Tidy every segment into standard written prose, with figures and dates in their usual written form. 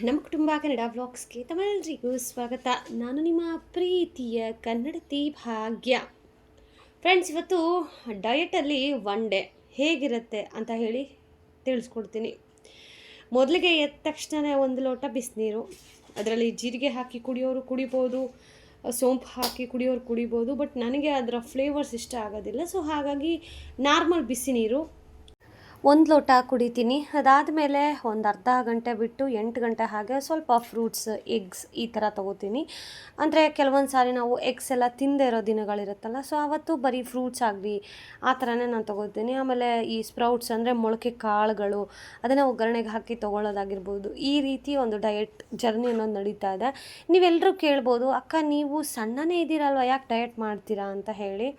ನಮ್ಮ ಕುಟುಂಬ ಕನ್ನಡ ವ್ಲಾಗ್ಸ್ಗೆ ತಮ್ಮೆಲ್ಲರಿಗೂ ಸ್ವಾಗತ. ನಾನು ನಿಮ್ಮ ಪ್ರೀತಿಯ ಕನ್ನಡತಿ ಭಾಗ್ಯ. ಫ್ರೆಂಡ್ಸ್, ಇವತ್ತು ಡಯಟಲ್ಲಿ ಒನ್ ಡೇ ಹೇಗಿರುತ್ತೆ ಅಂತ ಹೇಳಿ ತಿಳಿಸ್ಕೊಡ್ತೀನಿ. ಮೊದಲಿಗೆ ಎದ್ದ ತಕ್ಷಣ ಒಂದು ಲೋಟ ಬಿಸಿನೀರು, ಅದರಲ್ಲಿ ಜೀರಿಗೆ ಹಾಕಿ ಕುಡಿಯೋರು ಕುಡಿಬೋದು, ಸೋಂಪು ಹಾಕಿ ಕುಡಿಯೋರು ಕುಡಿಬೋದು. ಬಟ್ ನನಗೆ ಅದರ ಫ್ಲೇವರ್ಸ್ ಇಷ್ಟ ಆಗೋದಿಲ್ಲ. ಸೊ ಹಾಗಾಗಿ ನಾರ್ಮಲ್ ಬಿಸಿ ನೀರು 1 ಲೋಟ ಕುಡಿತೀನಿ. ಅದಾದಮೇಲೆ ಒಂದು ಅರ್ಧ ಗಂಟೆ ಬಿಟ್ಟು 8 ಗಂಟೆ ಹಾಗೆ ಸ್ವಲ್ಪ ಫ್ರೂಟ್ಸ್, ಎಗ್ಸ್ ಈ ಥರ ತೊಗೋತೀನಿ. ಅಂದರೆ ಕೆಲವೊಂದು ಸಾರಿ ನಾವು ಎಗ್ಸ್ ಎಲ್ಲ ತಿಂದೇ ಇರೋ ದಿನಗಳಿರುತ್ತಲ್ಲ, ಸೊ ಆವತ್ತು ಬರೀ ಫ್ರೂಟ್ಸ್ ಆಗಲಿ ಆ ಥರನೇ ನಾನು ತೊಗೋತೀನಿ. ಆಮೇಲೆ ಈ ಸ್ಪ್ರೌಟ್ಸ್ ಅಂದರೆ ಮೊಳಕೆ ಕಾಳುಗಳು, ಅದನ್ನು ಒಗ್ಗರಣೆಗೆ ಹಾಕಿ ತೊಗೊಳ್ಳೋದಾಗಿರ್ಬೋದು. ಈ ರೀತಿ ಒಂದು ಡಯಟ್ ಜರ್ನಿ ಅನ್ನೋದು ನಡೀತಾ ಇದೆ. ನೀವೆಲ್ಲರೂ ಕೇಳ್ಬೋದು, ಅಕ್ಕ ನೀವು ಸಣ್ಣನೇ ಇದ್ದೀರಲ್ವ, ಯಾಕೆ ಡಯಟ್ ಮಾಡ್ತೀರಾ ಅಂತ ಹೇಳಿ.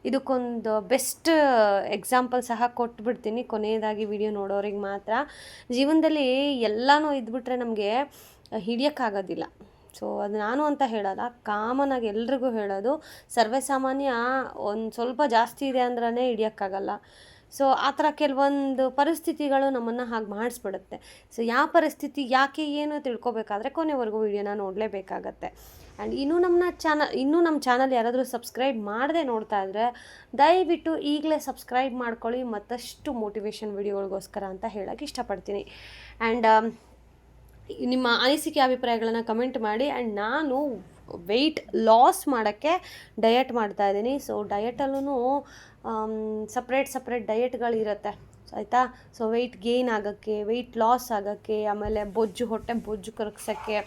ಇದಕ್ಕೊಂದು ಬೆಸ್ಟ್ ಎಕ್ಸಾಂಪಲ್ ಸಹ ಕೊಟ್ಬಿಡ್ತೀನಿ ಕೊನೆಯದಾಗಿ ವಿಡಿಯೋ ನೋಡೋರಿಗೆ ಮಾತ್ರ. ಜೀವನದಲ್ಲಿ ಎಲ್ಲನೂ ಇದ್ಬಿಟ್ರೆ ನಮಗೆ ಹಿಡಿಯೋಕ್ಕಾಗೋದಿಲ್ಲ. ಸೊ ಅದು ನಾನು ಅಂತ ಹೇಳೋಲ್ಲ, ಕಾಮನಾಗಿ ಎಲ್ರಿಗೂ ಹೇಳೋದು. ಸರ್ವೇ ಸಾಮಾನ್ಯ ಒಂದು ಸ್ವಲ್ಪ ಜಾಸ್ತಿ ಇದೆ ಅಂದ್ರೇ ಹಿಡಿಯೋಕ್ಕಾಗಲ್ಲ. ಸೊ ಆ ಥರ ಕೆಲವೊಂದು ಪರಿಸ್ಥಿತಿಗಳು ನಮ್ಮನ್ನು ಹಾಗೆ ಮಾಡಿಸ್ಬಿಡುತ್ತೆ. ಸೊ ಯಾವ ಪರಿಸ್ಥಿತಿ ಯಾಕೆ ಏನು ತಿಳ್ಕೊಬೇಕಾದ್ರೆ ಕೊನೆವರೆಗೂ ವಿಡಿಯೋನ ನೋಡಲೇಬೇಕಾಗತ್ತೆ. ಆ್ಯಂಡ್ ಇನ್ನೂ ನಮ್ಮ ಚಾನಲ್ ಯಾರಾದರೂ ಸಬ್ಸ್ಕ್ರೈಬ್ ಮಾಡದೆ ನೋಡ್ತಾ ಇದ್ದರೆ ದಯವಿಟ್ಟು ಈಗಲೇ ಸಬ್ಸ್ಕ್ರೈಬ್ ಮಾಡ್ಕೊಳ್ಳಿ, ಮತ್ತಷ್ಟು ಮೋಟಿವೇಶನ್ ವಿಡಿಯೋಗಳಿಗೋಸ್ಕರ ಅಂತ ಹೇಳೋಕ್ಕೆ ಇಷ್ಟಪಡ್ತೀನಿ. ಆ್ಯಂಡ್ ನಿಮ್ಮ ಅನಿಸಿಕೆ ಅಭಿಪ್ರಾಯಗಳನ್ನು ಕಮೆಂಟ್ ಮಾಡಿ. ಆ್ಯಂಡ್ ನಾನು ವೆಯ್ಟ್ ಲಾಸ್ ಮಾಡೋಕ್ಕೆ ಡಯಟ್ ಮಾಡ್ತಾಯಿದ್ದೀನಿ. ಸೊ ಡಯಟಲ್ಲೂ ಸಪ್ರೇಟ್ ಡಯಟ್ಗಳಿರುತ್ತೆ, ಆಯಿತಾ. ಸೊ ವೆಯ್ಟ್ ಗೇನ್ ಆಗೋಕ್ಕೆ, ವೆಯ್ಟ್ ಲಾಸ್ ಆಗೋಕ್ಕೆ, ಆಮೇಲೆ ಹೊಟ್ಟೆ ಬೊಜ್ಜು ಕರಗಿಸೋಕ್ಕೆ,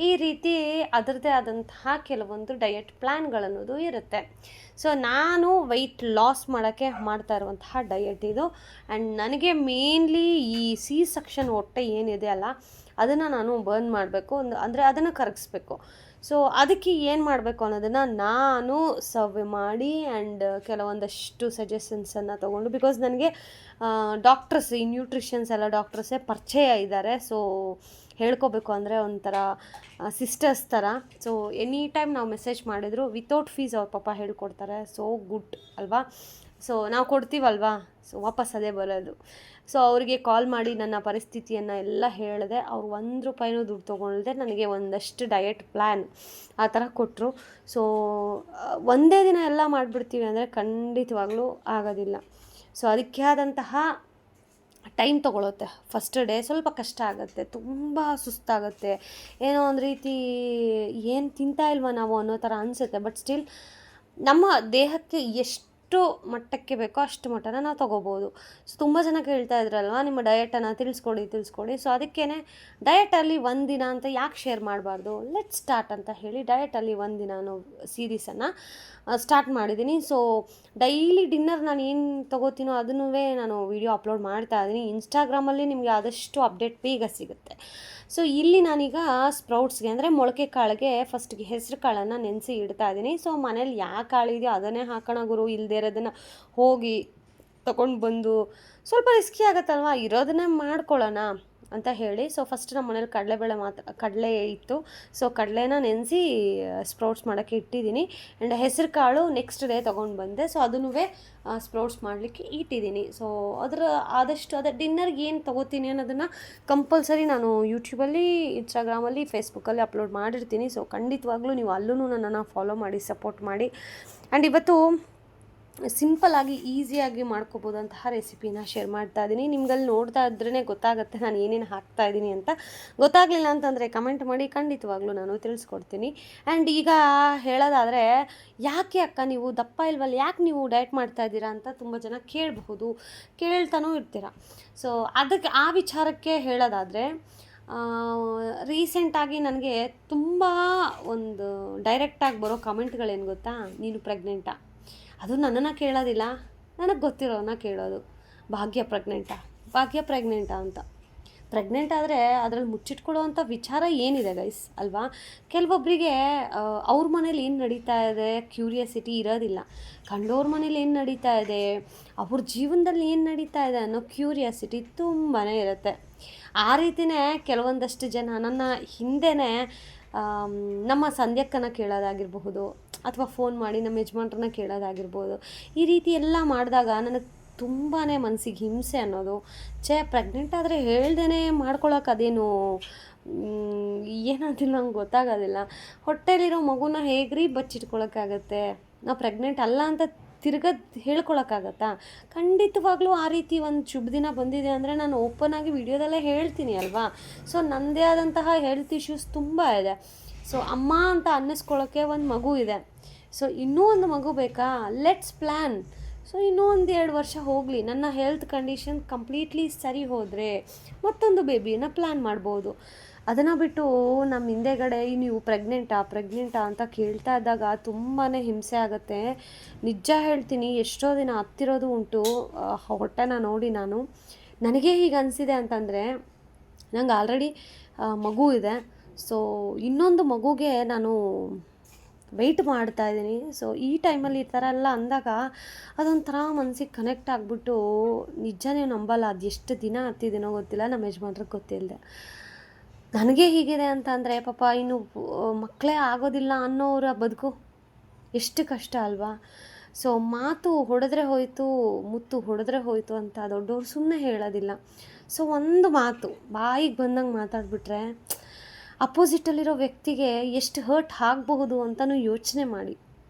ಈ ರೀತಿ ಅದರದ್ದೇ ಆದಂತಹ ಕೆಲವೊಂದು ಡಯಟ್ ಪ್ಲ್ಯಾನ್ಗಳನ್ನೋದು ಇರುತ್ತೆ. ಸೊ ನಾನು ವೆಯ್ಟ್ ಲಾಸ್ ಮಾಡೋಕ್ಕೆ ಮಾಡ್ತಾ ಇರುವಂತಹ ಡಯಟ್ ಇದು. ಆ್ಯಂಡ್ ನನಗೆ ಮೇನ್ಲಿ ಈ ಸೆಕ್ಷನ್ ಹೊಟ್ಟೆ ಏನಿದೆ ಅಲ್ಲ, ಅದನ್ನು ನಾನು ಬರ್ನ್ ಮಾಡಬೇಕು, ಅಂದರೆ ಅದನ್ನು ಕರಗಿಸ್ಬೇಕು. ಸೊ ಅದಕ್ಕೆ ಏನು ಮಾಡಬೇಕು ಅನ್ನೋದನ್ನು ನಾನು ಸರ್ವೆ ಮಾಡಿ ಆ್ಯಂಡ್ ಕೆಲವೊಂದಷ್ಟು ಸಜೆಷನ್ಸನ್ನು ತೊಗೊಂಡು, ಬಿಕಾಸ್ ನನಗೆ ಡಾಕ್ಟರ್ಸ್, ಈ ನ್ಯೂಟ್ರಿಷನ್ಸ್ ಎಲ್ಲ ಡಾಕ್ಟರ್ಸೇ ಪರಿಚಯ ಇದ್ದಾರೆ. ಸೊ ಹೇಳ್ಕೋಬೇಕು ಅಂದರೆ ಒಂಥರ ಸಿಸ್ಟರ್ಸ್ ಥರ. ಸೊ ಎನಿ ಟೈಮ್ ನಾವು ಮೆಸೇಜ್ ಮಾಡಿದ್ರು ವಿತೌಟ್ ಫೀಸ್ ಅವ್ರ ಪಾಪ ಹೇಳ್ಕೊಡ್ತಾರೆ. ಸೊ ಗುಡ್ ಅಲ್ವಾ. ಸೊ ನಾವು ಕೊಡ್ತೀವಲ್ವಾ, ಸೊ ವಾಪಸ್ ಅದೇ ಬರೋದು. ಸೊ ಅವರಿಗೆ ಕಾಲ್ ಮಾಡಿ ನನ್ನ ಪರಿಸ್ಥಿತಿಯನ್ನು ಎಲ್ಲ ಹೇಳಿದೆ. ಅವ್ರು 1 ರೂಪಾಯಿನೂ ದುಡ್ಡು ತೊಗೊಳ್ದೆ ನನಗೆ ಒಂದಷ್ಟು ಡಯಟ್ ಪ್ಲ್ಯಾನ್ ಆ ಥರ ಕೊಟ್ಟರು. ಸೊ ಒಂದೇ ದಿನ ಎಲ್ಲ ಮಾಡಿಬಿಡ್ತೀವಿ ಅಂದರೆ ಖಂಡಿತವಾಗ್ಲೂ ಆಗೋದಿಲ್ಲ. ಸೊ ಅದಕ್ಕೆ ಆದಂತಹ ಟೈಮ್ ತೊಗೊಳುತ್ತೆ. ಫಸ್ಟ್ ಡೇ ಸ್ವಲ್ಪ ಕಷ್ಟ ಆಗುತ್ತೆ, ತುಂಬ ಸುಸ್ತಾಗುತ್ತೆ, ಏನೋ ಒಂದು ರೀತಿ ಏನು ತಿಂತಾ ಇಲ್ವ ನಾವು ಅನ್ನೋ ಥರ ಅನಿಸುತ್ತೆ. ಬಟ್ ಸ್ಟಿಲ್ ನಮ್ಮ ದೇಹಕ್ಕೆ ಎಷ್ಟು ಮಟ್ಟಕ್ಕೆ ಬೇಕೋ ಅಷ್ಟು ಮಟ್ಟನ ನಾವು ತೊಗೋಬೋದು. ಸೊ ತುಂಬ ಜನ ಕೇಳ್ತಾ ಇದ್ರಲ್ವ, ನಿಮ್ಮ ಡಯಟನ್ನು ತಿಳಿಸ್ಕೊಡಿ. ಸೊ ಅದಕ್ಕೇ ಡಯಟಲ್ಲಿ 1 ದಿನ ಅಂತ ಯಾಕೆ ಶೇರ್ ಮಾಡಬಾರ್ದು, ಲೆಟ್ ಸ್ಟಾರ್ಟ್ ಅಂತ ಹೇಳಿ ಡಯಟಲ್ಲಿ 1 ದಿನ ಅನ್ನೋ ಸೀರೀಸನ್ನು ಸ್ಟಾರ್ಟ್ ಮಾಡಿದ್ದೀನಿ. ಸೊ ಡೈಲಿ ಡಿನ್ನರ್ ನಾನು ಏನು ತೊಗೋತೀನೋ ಅದನ್ನೂ ನಾನು ವಿಡಿಯೋ ಅಪ್ಲೋಡ್ ಮಾಡ್ತಾ ಇದ್ದೀನಿ. ಇನ್ಸ್ಟಾಗ್ರಾಮಲ್ಲಿ ನಿಮಗೆ ಆದಷ್ಟು ಅಪ್ಡೇಟ್ ಬೇಗ ಸಿಗುತ್ತೆ. ಸೊ ಇಲ್ಲಿ ನಾನೀಗ ಸ್ಪ್ರೌಟ್ಸ್ಗೆ ಅಂದರೆ ಮೊಳಕೆ ಕಾಳಿಗೆ ಫಸ್ಟಿಗೆ ಹೆಸರು ಕಾಳನ್ನು ನೆನೆಸಿ ಇಡ್ತಾ ಇದ್ದೀನಿ. ಸೊ ಮನೇಲಿ ಯಾವ ಕಾಳಿದೆಯೋ ಅದನ್ನೇ ಹಾಕೋಣ ಗುರು, ಇಲ್ಲದೇ ಇರೋದನ್ನು ಹೋಗಿ ತಗೊಂಡು ಬಂದು ಸ್ವಲ್ಪ ರಿಸ್ಕಿ ಆಗುತ್ತಲ್ವ, ಇರೋದನ್ನೇ ಮಾಡ್ಕೊಳ್ಳೋಣ ಅಂತ ಹೇಳಿ. ಸೊ ಫಸ್ಟ್ ನಮ್ಮ ಮನೇಲಿ ಕಡಲೆ ಇತ್ತು. ಸೊ ಕಡಲೆನ ನೆನೆಸಿ ಸ್ಪ್ರೌಟ್ಸ್ ಮಾಡೋಕ್ಕೆ ಇಟ್ಟಿದ್ದೀನಿ. ಆ್ಯಂಡ್ ಹೆಸರು ಕಾಳು ನೆಕ್ಸ್ಟ್ ಡೇ ತೊಗೊಂಡು ಬಂದೆ. ಸೊ ಅದನ್ನೂ ಸ್ಪ್ರೌಟ್ಸ್ ಮಾಡಲಿಕ್ಕೆ ಇಟ್ಟಿದ್ದೀನಿ. ಸೊ ಆದಷ್ಟು ಡಿನ್ನರ್ಗೆ ಏನು ತೊಗೋತೀನಿ ಅನ್ನೋದನ್ನು ಕಂಪಲ್ಸರಿ ನಾನು ಯೂಟ್ಯೂಬಲ್ಲಿ, ಇನ್ಸ್ಟಾಗ್ರಾಮಲ್ಲಿ, ಫೇಸ್ಬುಕ್ಕಲ್ಲಿ ಅಪ್ಲೋಡ್ ಮಾಡಿರ್ತೀನಿ. ಸೊ ಖಂಡಿತವಾಗ್ಲೂ ನೀವು ಅಲ್ಲೂ ನನ್ನನ್ನು ಫಾಲೋ ಮಾಡಿ, ಸಪೋರ್ಟ್ ಮಾಡಿ. ಆ್ಯಂಡ್ ಇವತ್ತು ಸಿಂಪಲ್ಲಾಗಿ ಈಸಿಯಾಗಿ ಮಾಡ್ಕೋಬೋದಂತಹ ರೆಸಿಪಿನ ಶೇರ್ ಮಾಡ್ತಾ ಇದ್ದೀನಿ. ನಿಮ್ಗಲ್ಲಿ ನೋಡ್ತಾ ಇದ್ರೇ ಗೊತ್ತಾಗುತ್ತೆ ನಾನು ಏನೇನು ಹಾಕ್ತಾಯಿದ್ದೀನಿ ಅಂತ. ಗೊತ್ತಾಗಲಿಲ್ಲ ಅಂತಂದರೆ ಕಮೆಂಟ್ ಮಾಡಿ, ಖಂಡಿತವಾಗ್ಲೂ ನಾನು ತಿಳಿಸ್ಕೊಡ್ತೀನಿ. ಆ್ಯಂಡ್ ಈಗ ಹೇಳೋದಾದರೆ, ಯಾಕೆ ಅಕ್ಕ ನೀವು ದಪ್ಪ ಇಲ್ವಲ್ಲ, ಯಾಕೆ ನೀವು ಡಯಟ್ ಮಾಡ್ತಾ ಇದ್ದೀರಾ ಅಂತ ತುಂಬ ಜನ ಕೇಳ್ತಾನೂ ಇರ್ತೀರ. ಸೊ ಅದಕ್ಕೆ ಆ ವಿಚಾರಕ್ಕೆ ಹೇಳೋದಾದರೆ, ರೀಸೆಂಟಾಗಿ ನನಗೆ ತುಂಬ ಒಂದು ಡೈರೆಕ್ಟಾಗಿ ಬರೋ ಕಮೆಂಟ್ಗಳೇನು ಗೊತ್ತಾ, ನೀನು ಪ್ರೆಗ್ನೆಂಟಾ, ಅದು ನನ್ನನ್ನು ಕೇಳೋದಿಲ್ಲ, ನನಗೆ ಗೊತ್ತಿರೋನ ಕೇಳೋದು, ಭಾಗ್ಯ ಪ್ರೆಗ್ನೆಂಟಾ ಅಂತ. ಪ್ರೆಗ್ನೆಂಟ್ ಆದರೆ ಅದರಲ್ಲಿ ಮುಚ್ಚಿಟ್ಕೊಳ್ಳೋವಂಥ ವಿಚಾರ ಏನಿದೆ ಗೈಸ್ ಅಲ್ವಾ. ಕೆಲವೊಬ್ಬರಿಗೆ ಅವ್ರ ಮನೇಲಿ ಏನು ನಡೀತಾ ಇದೆ ಕ್ಯೂರಿಯಾಸಿಟಿ ಇರೋದಿಲ್ಲ, ಕಂಡೋರ ಮನೇಲಿ ಏನು ನಡೀತಾ ಇದೆ, ಅವ್ರ ಜೀವನದಲ್ಲಿ ಏನು ನಡೀತಾ ಇದೆ ಅನ್ನೋ ಕ್ಯೂರಿಯಾಸಿಟಿ ತುಂಬಾ ಇರುತ್ತೆ. ಆ ರೀತಿಯೇ ಕೆಲವೊಂದಷ್ಟು ಜನ ನನ್ನ ಹಿಂದೆನೇ ನಮ್ಮ ಸಂಧ್ಯಕ್ಕನ ಕೇಳೋದಾಗಿರಬಹುದು, ಅಥವಾ ಫೋನ್ ಮಾಡಿ ನಮ್ಮ ಯಜಮಾನ್ರನ್ನ ಕೇಳೋದಾಗಿರ್ಬೋದು. ಈ ರೀತಿ ಎಲ್ಲ ಮಾಡಿದಾಗ ನನಗೆ ತುಂಬಾ ಮನಸ್ಸಿಗೆ ಹಿಂಸೆ ಅನ್ನೋದು. ಪ್ರೆಗ್ನೆಂಟ್ ಆದರೆ ಹೇಳ್ದೇ ಮಾಡ್ಕೊಳಕ್ಕೆ ಅದೇನು ಏನಂತಿಲ್ಲ ನಂಗೆ ಗೊತ್ತಾಗೋದಿಲ್ಲ. ಹೊಟ್ಟೆಲಿರೋ ಮಗುನ ಹೇಗ್ರಿ ಬಚ್ಚಿಟ್ಕೊಳಕ್ಕಾಗತ್ತೆ? ನಾವು ಪ್ರೆಗ್ನೆಂಟ್ ಅಲ್ಲ ಅಂತ ಹೇಳ್ಕೊಳಕ್ಕಾಗತ್ತಾ? ಖಂಡಿತವಾಗ್ಲೂ ಆ ರೀತಿ ಒಂದು ಶುಭ ದಿನ ಬಂದಿದೆ ಅಂದರೆ ನಾನು ಓಪನ್ ಆಗಿ ವಿಡಿಯೋದಲ್ಲೇ ಹೇಳ್ತೀನಿ ಅಲ್ವಾ. ಸೊ ನನ್ನದೇ ಆದಂತಹ ಹೆಲ್ತ್ ಇಶ್ಯೂಸ್ ತುಂಬ ಇದೆ. ಸೊ ಅಮ್ಮ ಅಂತ ಅನ್ನಿಸ್ಕೊಳ್ಳೋಕ್ಕೆ ಒಂದು ಮಗು ಇದೆ. ಸೊ ಇನ್ನೂ ಒಂದು ಮಗು ಬೇಕಾ? Let's plan. ಸೊ ಇನ್ನೂ ಒಂದು 2 ವರ್ಷ ಹೋಗಲಿ, ನನ್ನ ಹೆಲ್ತ್ ಕಂಡೀಷನ್ ಕಂಪ್ಲೀಟ್ಲಿ ಸರಿ ಹೋದರೆ ಮತ್ತೊಂದು ಬೇಬಿಯನ್ನು ಪ್ಲ್ಯಾನ್ ಮಾಡ್ಬೋದು. ಅದನ್ನು ಬಿಟ್ಟು ನಮ್ಮ ಹಿಂದೆಗಡೆ ನೀವು ಪ್ರೆಗ್ನೆಂಟಾ ಅಂತ ಕೇಳ್ತಾ ಇದ್ದಾಗ ತುಂಬಾ ಹಿಂಸೆ ಆಗುತ್ತೆ. ನಿಜ ಹೇಳ್ತೀನಿ, ಎಷ್ಟೋ ದಿನ ಹತ್ತಿರೋದು ಉಂಟು ಹೊಟ್ಟೆನ ನೋಡಿ. ನನಗೆ ಹೀಗೆ ಅನಿಸಿದೆ ಅಂತಂದರೆ, ನಂಗೆ ಆಲ್ರೆಡಿ ಮಗು ಇದೆ. ಸೊ ಇನ್ನೊಂದು ಮಗುಗೆ ನಾನು ವೆಯ್ಟ್ ಮಾಡ್ತಾಯಿದ್ದೀನಿ. ಸೊ ಈ ಟೈಮಲ್ಲಿ ಈ ಥರ ಎಲ್ಲ ಅಂದಾಗ ಅದೊಂಥರ ಮನಸ್ಸಿಗೆ ಕನೆಕ್ಟ್ ಆಗಿಬಿಟ್ಟು, ನಿಜ ನೀವು ನಂಬಲ್ಲ, ಅದು ಎಷ್ಟು ದಿನ ಹತ್ತಿದ್ದೀನೋ ಗೊತ್ತಿಲ್ಲ, ನಮ್ಮ ಯಜಮಾನ್ರಿಗೆ ಗೊತ್ತಿಲ್ಲದೆ. ನನಗೆ ಹೀಗಿದೆ ಅಂತ ಅಂದರೆ ಪಾಪ ಇನ್ನು ಮಕ್ಕಳೇ ಆಗೋದಿಲ್ಲ ಅನ್ನೋರ ಬದುಕು ಎಷ್ಟು ಕಷ್ಟ ಅಲ್ವಾ. ಸೊ ಮಾತು ಹೊಡೆದ್ರೆ ಹೋಯಿತು, ಮುತ್ತು ಹೊಡೆದ್ರೆ ಹೋಯಿತು ಅಂತ ದೊಡ್ಡವ್ರು ಸುಮ್ಮನೆ ಹೇಳೋದಿಲ್ಲ. ಸೊ ಒಂದು ಮಾತು ಬಾಯಿಗೆ ಬಂದಂಗೆ ಮಾತಾಡ್ಬಿಟ್ರೆ ಅಪೋಸಿಟಲ್ಲಿರೋ ವ್ಯಕ್ತಿಗೆ ಎಷ್ಟು ಹರ್ಟ್ ಆಗಬಹುದು ಅಂತಲೂ ಯೋಚನೆ ಮಾಡಿ.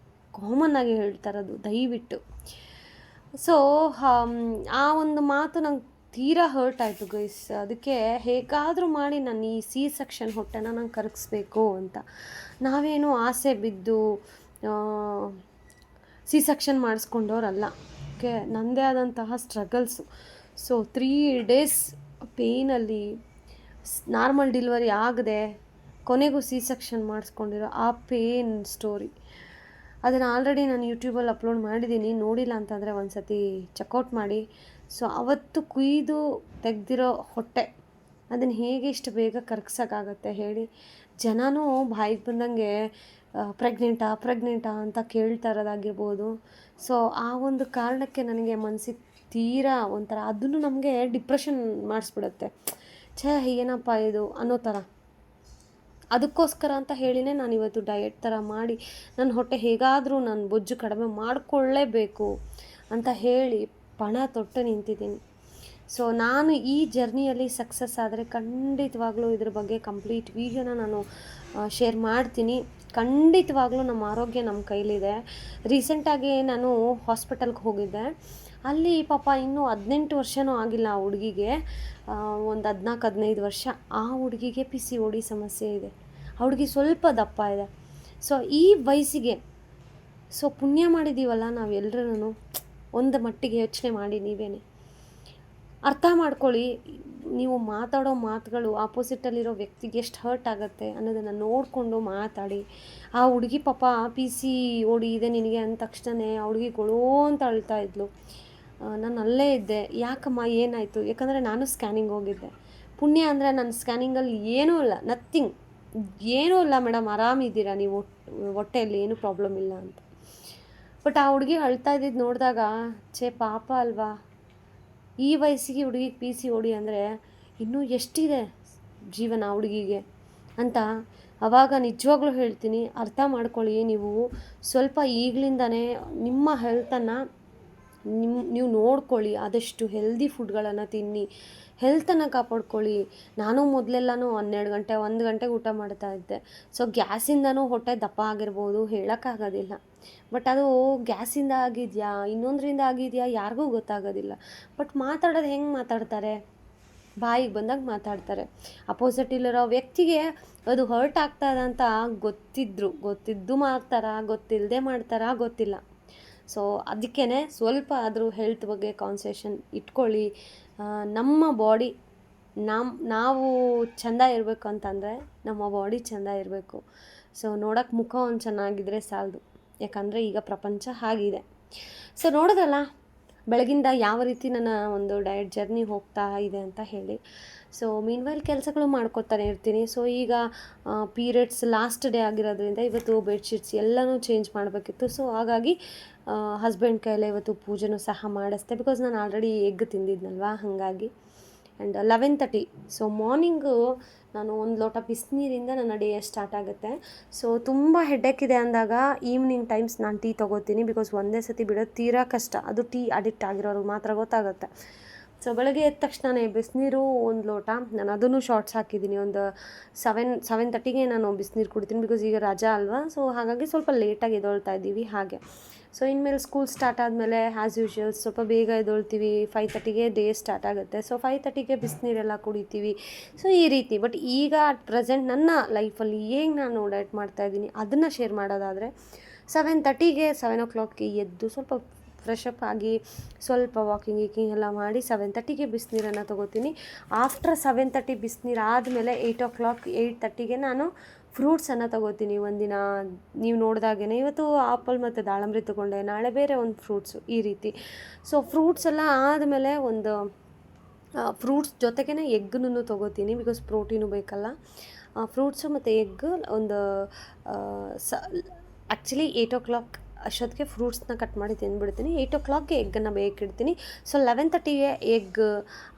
ಕಾಮನ್ನಾಗಿ ಹೇಳ್ತಾ ಇರೋದು, ದಯವಿಟ್ಟು. ಸೊ ಆ ಒಂದು ಮಾತು ನಂಗೆ ತೀರಾ ಹರ್ಟ್ ಆಯಿತು ಗೈಸ್. ಅದಕ್ಕೆ ಹೇಗಾದರೂ ಮಾಡಿ ನಾನು ಈ ಸೆಕ್ಷನ್ ಹೊಟ್ಟೆನ ನಾನು ಕರಗಿಸ್ಬೇಕು ಅಂತ. ನಾವೇನು ಆಸೆ ಬಿದ್ದು ಸೆಕ್ಷನ್ ಮಾಡಿಸ್ಕೊಂಡವ್ರಲ್ಲ. ಓಕೆ, ನನ್ನದೇ ಆದಂತಹ ಸ್ಟ್ರಗಲ್ಸು. ಸೊ 3 days ಪೇಯ್ನಲ್ಲಿ ನಾರ್ಮಲ್ ಡೆಲಿವರಿ ಆಗದೆ ಕೊನೆಗೂ ಸೆಕ್ಷನ್ ಮಾಡಿಸ್ಕೊಂಡಿರೋ ಆ ಪೇನ್ ಸ್ಟೋರಿ, ಅದನ್ನು ಆಲ್ರೆಡಿ ನಾನು ಯೂಟ್ಯೂಬಲ್ಲಿ ಅಪ್ಲೋಡ್ ಮಾಡಿದ್ದೀನಿ. ನೋಡಿಲ್ಲ ಅಂತಂದರೆ ಒಂದು ಸತಿ ಚೆಕ್ಔಟ್ ಮಾಡಿ. ಸೊ ಅವತ್ತು ಕುಯ್ದು ತೆಗೆದಿರೋ ಹೊಟ್ಟೆ, ಅದನ್ನು ಹೇಗೆ ಇಷ್ಟು ಬೇಗ ಕರಗ್ಸೋಕ್ಕಾಗತ್ತೆ ಹೇಳಿ? ಜನನೂ ಬಾಯಿಗೆ ಬಂದಂಗೆ ಪ್ರೆಗ್ನೆಂಟಾ ಅಂತ ಕೇಳ್ತಾ ಇರೋದಾಗಿರ್ಬೋದು. ಸೊ ಆ ಒಂದು ಕಾರಣಕ್ಕೆ ನನಗೆ ಮನಸ್ಸಿಗೆ ತೀರಾ ಒಂಥರ, ಅದನ್ನು ನಮಗೆ ಡಿಪ್ರೆಷನ್ ಮಾಡಿಸ್ಬಿಡುತ್ತೆ. ಏನಪ್ಪ ಇದು ಅನ್ನೋ ಥರ. ಅದಕ್ಕೋಸ್ಕರ ಅಂತ ಹೇಳಿನೇ ನಾನು ಇವತ್ತು ಡಯಟ್ ಥರ ಮಾಡಿ ನನ್ನ ಹೊಟ್ಟೆ ಹೇಗಾದರೂ ನಾನು ಬೊಜ್ಜು ಕಡಿಮೆ ಮಾಡಿಕೊಳ್ಳೇಬೇಕು ಅಂತ ಹೇಳಿ ಪಣ ತೊಟ್ಟು ನಿಂತಿದ್ದೀನಿ. ಸೊ ನಾನು ಈ ಜರ್ನಿಯಲ್ಲಿ ಸಕ್ಸಸ್ ಆದರೆ ಖಂಡಿತವಾಗ್ಲೂ ಇದ್ರ ಬಗ್ಗೆ ಕಂಪ್ಲೀಟ್ ವೀಡಿಯೋನ ನಾನು ಶೇರ್ ಮಾಡ್ತೀನಿ. ಖಂಡಿತವಾಗ್ಲೂ ನಮ್ಮ ಆರೋಗ್ಯ ನಮ್ಮ ಕೈಲಿದೆ. ರೀಸೆಂಟಾಗಿ ನಾನು ಹಾಸ್ಪಿಟಲ್ಗೆ ಹೋಗಿದ್ದೆ. ಅಲ್ಲಿ ಪಾಪ ಇನ್ನೂ 18 ವರ್ಷವೂ ಆಗಿಲ್ಲ ಆ ಹುಡುಗಿಗೆ, ಒಂದು 14-15 ವರ್ಷ. ಆ ಹುಡುಗಿಗೆ PCOD ಸಮಸ್ಯೆ ಇದೆ. ಆ ಹುಡುಗಿ ಸ್ವಲ್ಪ ದಪ್ಪ ಇದೆ. ಸೊ ಈ ವಯಸ್ಸಿಗೆ ಪುಣ್ಯ ಮಾಡಿದ್ದೀವಲ್ಲ ನಾವೆಲ್ಲರೂ. ಒಂದು ಮಟ್ಟಿಗೆ ಯೋಚನೆ ಮಾಡಿ, ನೀವೇನೆ ಅರ್ಥ ಮಾಡ್ಕೊಳ್ಳಿ. ನೀವು ಮಾತಾಡೋ ಮಾತುಗಳು ಆಪೋಸಿಟಲ್ಲಿರೋ ವ್ಯಕ್ತಿಗೆ ಎಷ್ಟು ಹರ್ಟ್ ಆಗುತ್ತೆ ಅನ್ನೋದನ್ನು ನೋಡಿಕೊಂಡು ಮಾತಾಡಿ. ಆ ಹುಡುಗಿ ಪಾಪ PCOD ಇದೆ ನಿನಗೆ ಅಂದ ತಕ್ಷಣ ಆ ಹುಡುಗಿ ಗೊಳೋ ಅಂತ ಅಳ್ತಾ ಇದ್ಲು. ನಾನು ಅಲ್ಲೇ ಇದ್ದೆ, ಯಾಕಮ್ಮ ಏನಾಯಿತು? ಯಾಕಂದರೆ ನಾನು ಸ್ಕ್ಯಾನಿಂಗ್ ಹೋಗಿದ್ದೆ. ಪುಣ್ಯ ಅಂದರೆ ನನ್ನ ಸ್ಕ್ಯಾನಿಂಗಲ್ಲಿ ಏನೂ ಇಲ್ಲ, ನಥಿಂಗ್, ಏನೂ ಇಲ್ಲ ಮೇಡಮ್, ಆರಾಮಿದ್ದೀರಾ ನೀವು, ಹೊಟ್ಟೆಯಲ್ಲಿ ಏನೂ ಪ್ರಾಬ್ಲಮ್ ಇಲ್ಲ ಅಂತ. ಬಟ್ ಆ ಹುಡುಗಿ ಅಳ್ತಾ ಇದ್ದಿದ್ದು ನೋಡಿದಾಗ ಪಾಪ ಅಲ್ವಾ, ಈ ವಯಸ್ಸಿಗೆ ಹುಡುಗಿಗೆ PCOD ಅಂದರೆ ಇನ್ನೂ ಎಷ್ಟಿದೆ ಜೀವನ ಹುಡುಗಿಗೆ ಅಂತ. ಆವಾಗ ನಿಜವಾಗ್ಲೂ ಹೇಳ್ತೀನಿ, ಅರ್ಥ ಮಾಡ್ಕೊಳ್ಳಿ. ನೀವು ಸ್ವಲ್ಪ ಈಗಲಿಂದನೇ ನಿಮ್ಮ ಹೆಲ್ತನ್ನು ನೀವು ನೋಡ್ಕೊಳ್ಳಿ. ಆದಷ್ಟು ಹೆಲ್ದಿ ಫುಡ್ಗಳನ್ನು ತಿನ್ನಿ, ಹೆಲ್ತನ್ನು ಕಾಪಾಡ್ಕೊಳ್ಳಿ. ನಾನು ಮೊದಲೆಲ್ಲನೂ 12 ಗಂಟೆ 1 ಗಂಟೆಗೆ ಊಟ ಮಾಡ್ತಾ ಇದ್ದೆ. ಸೊ ಗ್ಯಾಸಿಂದನೂ ಹೊಟ್ಟೆ ದಪ್ಪ ಆಗಿರ್ಬೋದು, ಹೇಳೋಕ್ಕಾಗೋದಿಲ್ಲ. ಬಟ್ ಅದು ಗ್ಯಾಸಿಂದ ಆಗಿದೆಯಾ ಇನ್ನೊಂದರಿಂದ ಆಗಿದೆಯಾ ಯಾರಿಗೂ ಗೊತ್ತಾಗೋದಿಲ್ಲ. ಬಟ್ ಮಾತಾಡೋದು ಹೆಂಗೆ ಮಾತಾಡ್ತಾರೆ? ಬಾಯಿಗೆ ಬಂದಾಗ ಮಾತಾಡ್ತಾರೆ. ಅಪೋಸಿಟಲ್ಲಿರೋ ವ್ಯಕ್ತಿಗೆ ಅದು ಹರ್ಟ್ ಆಗ್ತದೆ ಅಂತ ಗೊತ್ತಿದ್ದು ಮಾಡ್ತಾರಾ, ಗೊತ್ತಿಲ್ಲದೆ ಮಾಡ್ತಾರಾ ಗೊತ್ತಿಲ್ಲ. ಸೊ ಅದಕ್ಕೇ ಸ್ವಲ್ಪ ಆದರೂ ಹೆಲ್ತ್ ಬಗ್ಗೆ ಕಾನ್ಸಂಟ್ರೇಷನ್ ಇಟ್ಕೊಳ್ಳಿ. ನಮ್ಮ ಬಾಡಿ ನಾವು ಚೆಂದ ಇರಬೇಕು ಅಂತಂದರೆ ನಮ್ಮ ಬಾಡಿ ಚೆಂದ ಇರಬೇಕು. ಸೊ ನೋಡೋಕ್ಕೆ ಮುಖ ಒಂದು ಚೆನ್ನಾಗಿದ್ದರೆ ಸಾಲದು, ಯಾಕಂದರೆ ಈಗ ಪ್ರಪಂಚ ಆಗಿದೆ. ಸೊ ನೋಡೋದಲ್ಲ ಬೆಳಗಿಂದ ಯಾವ ರೀತಿ ನನ್ನ ಒಂದು ಡಯಟ್ ಜರ್ನಿ ಹೋಗ್ತಾ ಇದೆ ಅಂತ ಹೇಳಿ. ಸೊ ಮೀನ್ವೈಲ್ ಕೆಲಸಗಳು ಮಾಡ್ಕೊತಾನೆ ಇರ್ತೀನಿ. ಸೊ ಈಗ ಪೀರಿಯಡ್ಸ್ ಲಾಸ್ಟ್ ಡೇ ಆಗಿರೋದ್ರಿಂದ ಇವತ್ತು ಬೆಡ್ಶೀಟ್ಸ್ ಎಲ್ಲನೂ ಚೇಂಜ್ ಮಾಡಬೇಕಿತ್ತು. ಸೊ ಹಾಗಾಗಿ ಹಸ್ಬೆಂಡ್ ಕೈಯಲ್ಲೇ ಇವತ್ತು ಪೂಜೆನೂ ಸಹ ಮಾಡಿಸ್ದೆ. ಬಿಕಾಸ್ ನಾನು ಆಲ್ರೆಡಿ ಎಗ್ ತಿಂದಿದ್ನಲ್ವ, ಹಾಗಾಗಿ. ಆ್ಯಂಡ್ 11:30. ಸೊ ಮಾರ್ನಿಂಗು ನಾನು 1 ಲೋಟ ಬಿಸಿನೀರಿಂದ ನನ್ನ ಡೇ ಸ್ಟಾರ್ಟ್ ಆಗುತ್ತೆ. ಸೊ ತುಂಬ ಹೆಡ್ಡೇಕ್ ಇದೆ ಅಂದಾಗ ಈವ್ನಿಂಗ್ ಟೈಮ್ಸ್ ನಾನು ಟೀ ತೊಗೋತೀನಿ. ಬಿಕಾಸ್ ಒಂದೇ ಸತಿ ಬಿಡೋದು ತೀರಾ ಕಷ್ಟ. ಅದು ಟೀ ಅಡಿಕ್ಟ್ ಆಗಿರೋರಿಗೆ ಮಾತ್ರ ಗೊತ್ತಾಗುತ್ತೆ. ಸೊ ಬೆಳಗ್ಗೆ ಎದ್ದ ತಕ್ಷಣವೇ ಬಿಸಿನೀರು ಒಂದು ಲೋಟ, ನಾನು ಅದನ್ನು ಶಾರ್ಟ್ಸ್ ಹಾಕಿದ್ದೀನಿ, ಒಂದು 7:30ಗೆ ನಾನು ಬಿಸಿನೀರು ಕುಡಿತೀನಿ, ಬಿಕಾಸ್ ಈಗ ರಜಾ ಅಲ್ವಾ. ಸೊ ಹಾಗಾಗಿ ಸ್ವಲ್ಪ ಲೇಟಾಗಿ ಎದ್ದೇಳ್ತಾ ಇದ್ದೀವಿ ಹಾಗೆ. ಸೊ ಇನ್ಮೇಲೆ ಸ್ಕೂಲ್ ಸ್ಟಾರ್ಟ್ ಆದಮೇಲೆ ಆ್ಯಸ್ ಯೂಶ್ವಲ್ ಸ್ವಲ್ಪ ಬೇಗ ಎದ್ದೇಳ್ತೀವಿ, 5:30ಗೆ ಡೇ ಸ್ಟಾರ್ಟ್ ಆಗುತ್ತೆ. ಸೊ 5:30ಗೆ ಬಿಸಿನೀರೆಲ್ಲ ಕುಡಿತೀವಿ. ಸೊ ಈ ರೀತಿ. ಬಟ್ ಈಗ ಅಟ್ ಪ್ರೆಸೆಂಟ್ ನನ್ನ ಲೈಫಲ್ಲಿ ಹೇಗೆ ನಾನು ಡಯಟ್ ಮಾಡ್ತಾಯಿದ್ದೀನಿ ಅದನ್ನು ಶೇರ್ ಮಾಡೋದಾದರೆ, 7:30ಗೆ 7 o'clockಗೆ ಎದ್ದು ಸ್ವಲ್ಪ ಫ್ರೆಶ್ ಅಪ್ ಆಗಿ ಸ್ವಲ್ಪ ವಾಕಿಂಗ್ ಎಲ್ಲ ಮಾಡಿ 7:30ಗೆ ಬಿಸಿನೀರನ್ನು ತೊಗೋತೀನಿ. ಆಫ್ಟರ್ 7:30 ಬಿಸಿನೀರು ಆದಮೇಲೆ 8 o'clock 8:30ಗೆ ನಾನು ಫ್ರೂಟ್ಸನ್ನು ತೊಗೋತೀನಿ. ಒಂದಿನ ನೀವು ನೋಡಿದಾಗೇ ಇವತ್ತು ಆಪಲ್ ಮತ್ತು ದಾಳಂಬ್ರಿ ತೊಗೊಂಡೆ, ನಾಳೆ ಬೇರೆ ಒಂದು ಫ್ರೂಟ್ಸು, ಈ ರೀತಿ. ಸೊ ಫ್ರೂಟ್ಸ್ ಎಲ್ಲ ಆದಮೇಲೆ ಒಂದು ಫ್ರೂಟ್ಸ್ ಜೊತೆಗೇ ಎಗ್ಗನ್ನು ತೊಗೋತೀನಿ, ಬಿಕಾಸ್ ಪ್ರೋಟೀನು ಬೇಕಲ್ಲ. ಫ್ರೂಟ್ಸು ಮತ್ತು ಎಗ್ ಒಂದು ಆ್ಯಕ್ಚುಲಿ 8 o'clock ಅಷ್ಟೊತ್ತಿಗೆ ಫ್ರೂಟ್ಸ್ನ ಕಟ್ ಮಾಡಿ ತಿಂದ್ಬಿಡ್ತೀನಿ. 8 o'clockಗೆ ಎಗ್ಗನ್ನು ಬೇಕಿಡ್ತೀನಿ. ಸೊ 11:30ಗೆ ಎಗ್,